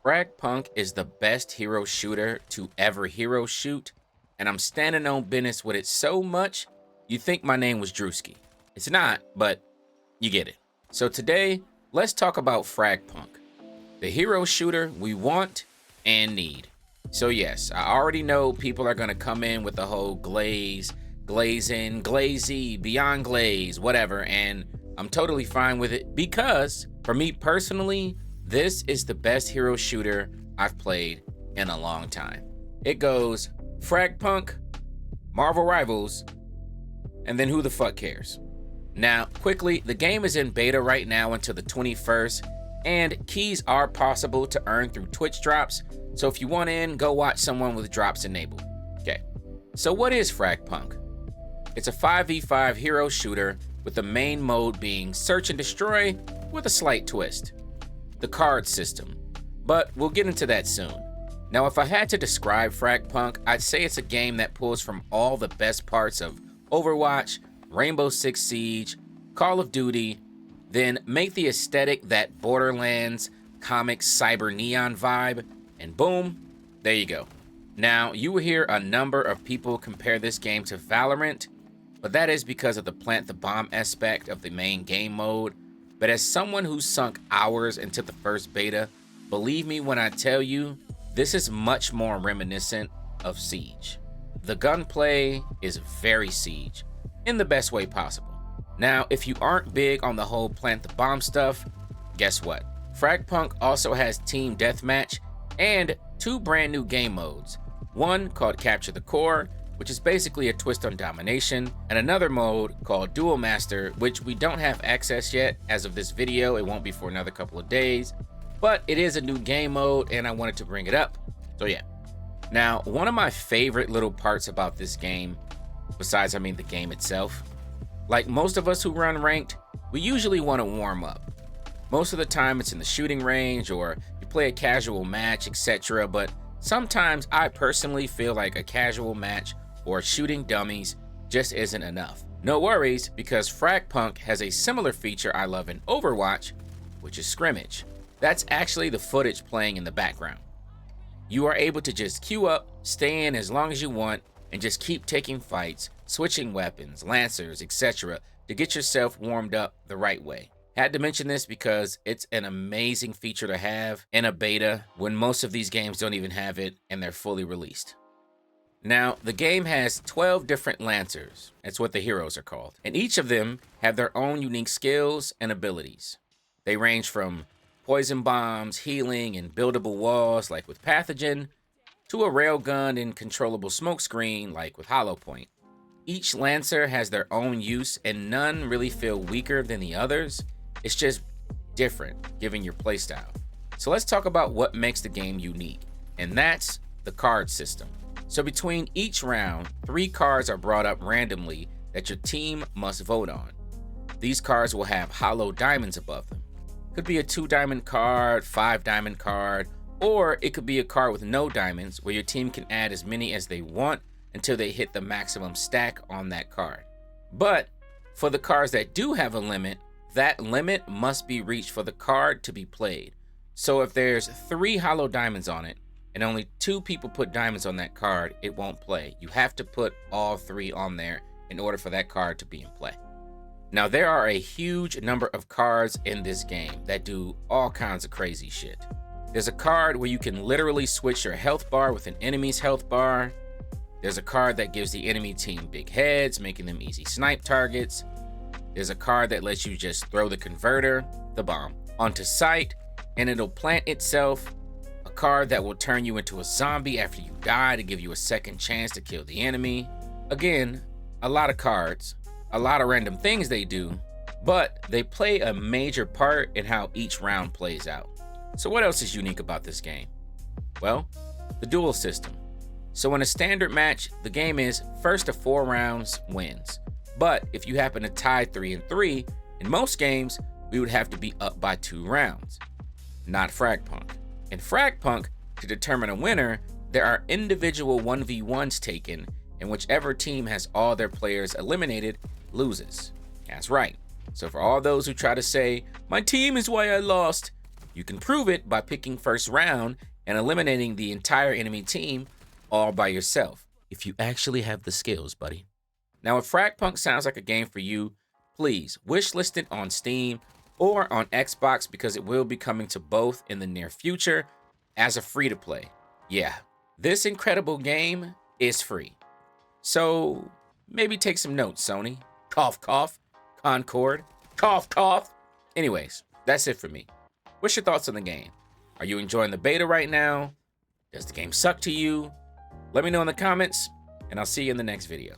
Fragpunk is the best hero shooter to ever hero shoot, and I'm standing on business with it so much, you think my name was Drewski. It's not, but you get it. So today, let's talk about Fragpunk, the hero shooter we want and need. So yes, I already know people are gonna come in with the whole glaze, glazing, glazy, beyond glaze, whatever, and I'm totally fine with it because for me personally, this is the best hero shooter I've played in a long time. It goes Fragpunk, Marvel Rivals, and then who the fuck cares? Now, quickly, the game is in beta right now until the 21st, and keys are possible to earn through Twitch drops, so if you want in, go watch someone with drops enabled. Okay, so what is Fragpunk? It's a 5v5 hero shooter with the main mode being search and destroy with a slight twist. The card system, but we'll get into that soon. Now, if I had to describe Fragpunk, I'd say it's a game that pulls from all the best parts of Overwatch, Rainbow Six Siege, Call of Duty, then make the aesthetic that Borderlands, comic cyber neon vibe, and boom, there you go. Now, you will hear a number of people compare this game to Valorant, but that is because of the plant the bomb aspect of the main game mode. But as someone who's sunk hours into the first beta, believe me when I tell you, this is much more reminiscent of Siege. The gunplay is very Siege, in the best way possible. Now, if you aren't big on the whole plant the bomb stuff, guess what? Fragpunk also has Team Deathmatch and two brand new game modes. One called Capture the Core, which is basically a twist on domination, and another mode called Duel Master, which we don't have access yet as of this video. It won't be for another couple of days, but it is a new game mode and I wanted to bring it up. So yeah. Now, one of my favorite little parts about this game, besides the game itself, like most of us who run ranked, we usually want to warm up. Most of the time it's in the shooting range or you play a casual match, etc. But sometimes I personally feel like a casual match or shooting dummies just isn't enough. No worries, because Fragpunk has a similar feature I love in Overwatch, which is scrimmage. That's actually the footage playing in the background. You are able to just queue up, stay in as long as you want, and just keep taking fights, switching weapons, lancers, etc. to get yourself warmed up the right way. Had to mention this because it's an amazing feature to have in a beta when most of these games don't even have it and they're fully released. Now, the game has 12 different Lancers, that's what the heroes are called, and each of them have their own unique skills and abilities. They range from poison bombs, healing, and buildable walls like with Pathogen, to a railgun and controllable smokescreen like with Hollow Point. Each Lancer has their own use and none really feel weaker than the others. It's just different given your playstyle. So let's talk about what makes the game unique, and that's the card system. So between each round, 3 cards are brought up randomly that your team must vote on. These cards will have hollow diamonds above them. Could be a 2-diamond card, 5-diamond card, or it could be a card with no diamonds where your team can add as many as they want until they hit the maximum stack on that card. But for the cards that do have a limit, that limit must be reached for the card to be played. So if there's 3 hollow diamonds on it, and only 2 people put diamonds on that card, it won't play. You have to put all 3 on there in order for that card to be in play. Now, there are a huge number of cards in this game that do all kinds of crazy shit. There's a card where you can literally switch your health bar with an enemy's health bar. There's a card that gives the enemy team big heads, making them easy snipe targets. There's a card that lets you just throw the converter, the bomb, onto sight, and it'll plant itself. A card that will turn you into a zombie after you die to give you a second chance to kill the enemy. Again, a lot of cards, a lot of random things they do, but they play a major part in how each round plays out. So what else is unique about this game? Well, the duel system. So in a standard match, the game is first to 4 rounds wins. But if you happen to tie 3-3, in most games, we would have to be up by 2 rounds. Not Fragpunk. In Fragpunk, to determine a winner, there are individual 1v1s taken, and whichever team has all their players eliminated loses. That's right. So for all those who try to say, my team is why I lost, You can prove it by picking first round and eliminating the entire enemy team all by yourself, if you actually have the skills, buddy. Now, if Fragpunk sounds like a game for you, please wishlist it on Steam or on Xbox because it will be coming to both in the near future as a free-to-play. Yeah, this incredible game is free. So maybe take some notes, Sony. Cough, cough. Concord. Cough, cough. Anyways, that's it for me. What's your thoughts on the game? Are you enjoying the beta right now? Does the game suck to you? Let me know in the comments, and I'll see you in the next video.